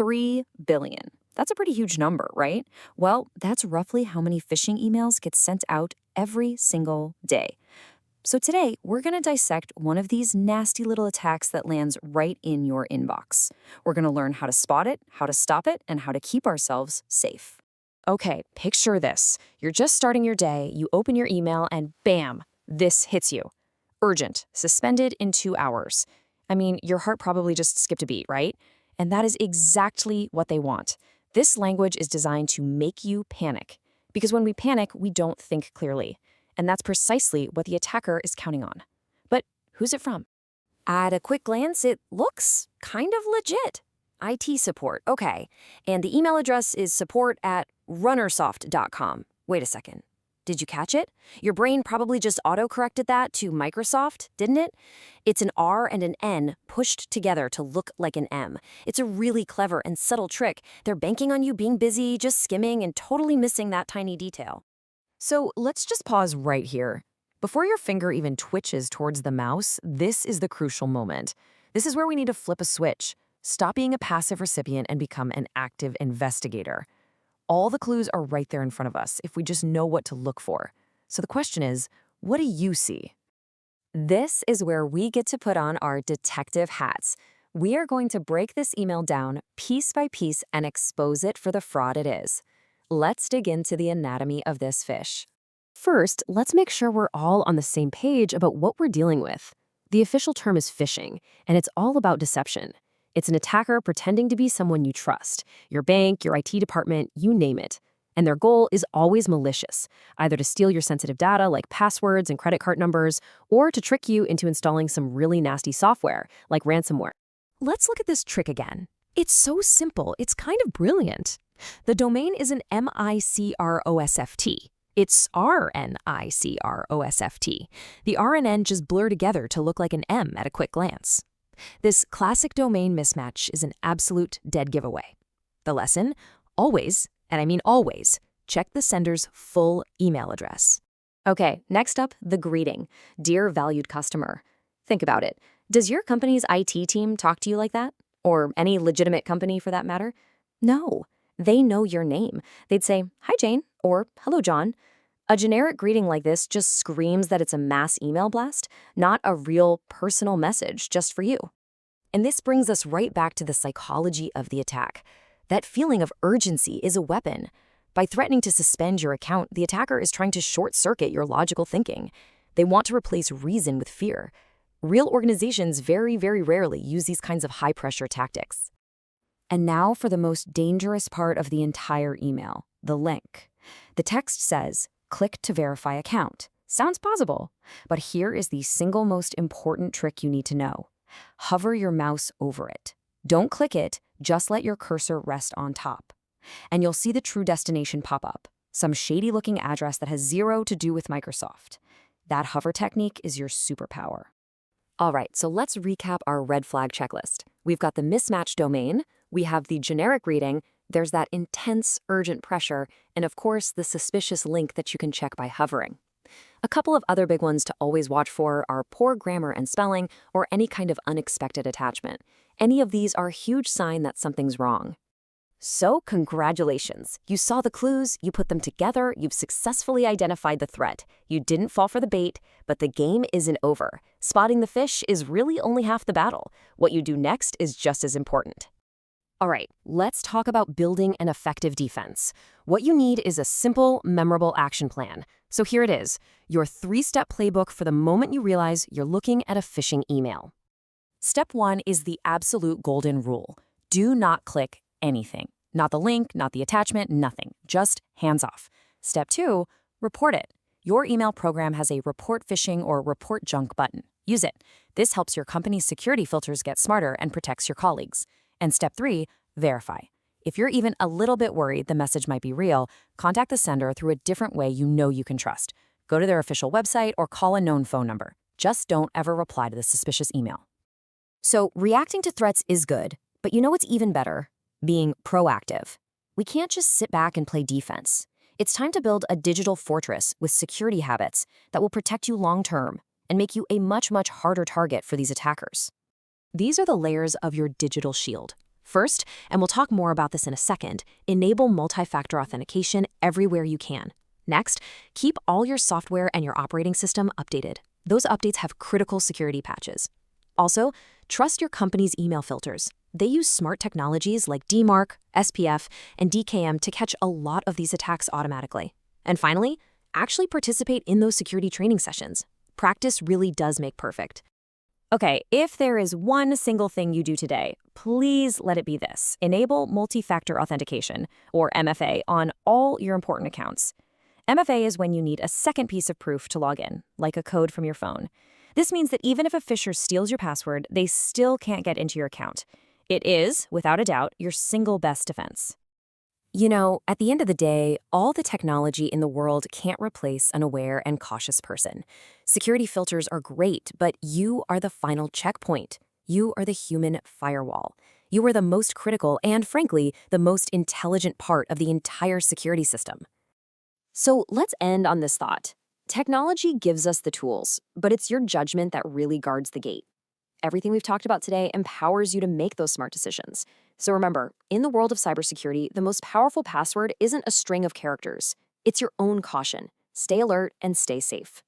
3 billion. That's a pretty huge number, right? Well, that's roughly how many phishing emails get sent out every single day. So today, we're going to dissect one of these nasty little attacks that lands right in your inbox. We're going to learn how to spot it, how to stop it, and how to keep ourselves safe. Okay, picture this. You're just starting your day, you open your email, and bam, this hits you. Urgent, suspended in 2 hours. I mean, your heart probably just skipped a beat, right? And that is exactly what they want. This language is designed to make you panic. Because when we panic, we don't think clearly. And that's precisely what the attacker is counting on. But who's it from? At a quick glance, it looks kind of legit. IT support, okay. And the email address is support@runnersoft.com. Wait a second. Did you catch it? Your brain probably just auto-corrected that to Microsoft, didn't it? It's an R and an N pushed together to look like an M. It's a really clever and subtle trick. They're banking on you being busy, just skimming, and totally missing that tiny detail. So let's just pause right here. Before your finger even twitches towards the mouse, this is the crucial moment. This is where we need to flip a switch. Stop being a passive recipient and become an active investigator. All the clues are right there in front of us if we just know what to look for. So the question is, what do you see? This is where we get to put on our detective hats. We are going to break this email down piece by piece and expose it for the fraud it is. Let's dig into the anatomy of this fish. First, let's make sure we're all on the same page about what we're dealing with. The official term is phishing, and it's all about deception. It's an attacker pretending to be someone you trust, your bank, your IT department, you name it. And their goal is always malicious, either to steal your sensitive data like passwords and credit card numbers, or to trick you into installing some really nasty software like ransomware. Let's look at this trick again. It's so simple, it's kind of brilliant. The domain isn't MICROSFT. It's RNICROSFT. The R and N just blur together to look like an M at a quick glance. This classic domain mismatch is an absolute dead giveaway. The lesson? Always, and I mean always, check the sender's full email address. Okay, next up, the greeting. Dear valued customer. Think about it. Does your company's IT team talk to you like that? Or any legitimate company for that matter? No. They know your name. They'd say, "Hi, Jane," or "Hello, John." A generic greeting like this just screams that it's a mass email blast, not a real personal message just for you. And this brings us right back to the psychology of the attack. That feeling of urgency is a weapon. By threatening to suspend your account, the attacker is trying to short-circuit your logical thinking. They want to replace reason with fear. Real organizations very, very rarely use these kinds of high-pressure tactics. And now for the most dangerous part of the entire email, the link. The text says, "Click to verify account." Sounds plausible, but here is the single most important trick you need to know. Hover your mouse over it. Don't click it, just let your cursor rest on top. And you'll see the true destination pop up, some shady-looking address that has zero to do with Microsoft. That hover technique is your superpower. All right, so let's recap our red flag checklist. We've got the mismatched domain, we have the generic reading, there's that intense, urgent pressure, and of course, the suspicious link that you can check by hovering. A couple of other big ones to always watch for are poor grammar and spelling or any kind of unexpected attachment. Any of these are a huge sign that something's wrong. So congratulations, you saw the clues, you put them together, you've successfully identified the threat. You didn't fall for the bait, but the game isn't over. Spotting the fish is really only half the battle. What you do next is just as important. All right, let's talk about building an effective defense. What you need is a simple, memorable action plan. So here it is, your 3-step playbook for the moment you realize you're looking at a phishing email. Step 1 is the absolute golden rule. Do not click anything. Not the link, not the attachment, nothing. Just hands off. Step 2, report it. Your email program has a report phishing or report junk button. Use it. This helps your company's security filters get smarter and protects your colleagues. And step 3, verify. If you're even a little bit worried the message might be real, contact the sender through a different way you know you can trust. Go to their official website or call a known phone number. Just don't ever reply to the suspicious email. So reacting to threats is good, but you know what's even better? Being proactive. We can't just sit back and play defense. It's time to build a digital fortress with security habits that will protect you long-term and make you a much, much harder target for these attackers. These are the layers of your digital shield. First, and we'll talk more about this in a second, enable multi-factor authentication everywhere you can. Next, keep all your software and your operating system updated. Those updates have critical security patches. Also, trust your company's email filters. They use smart technologies like DMARC, SPF, and DKIM to catch a lot of these attacks automatically. And finally, actually participate in those security training sessions. Practice really does make perfect. Okay, if there is one single thing you do today, please let it be this. Enable multi-factor authentication, or MFA, on all your important accounts. MFA is when you need a second piece of proof to log in, like a code from your phone. This means that even if a phisher steals your password, they still can't get into your account. It is, without a doubt, your single best defense. You know, at the end of the day, all the technology in the world can't replace an aware and cautious person. Security filters are great, but you are the final checkpoint. You are the human firewall. You are the most critical and, frankly, the most intelligent part of the entire security system. So let's end on this thought. Technology gives us the tools, but it's your judgment that really guards the gate. Everything we've talked about today empowers you to make those smart decisions. So remember, in the world of cybersecurity, the most powerful password isn't a string of characters. It's your own caution. Stay alert and stay safe.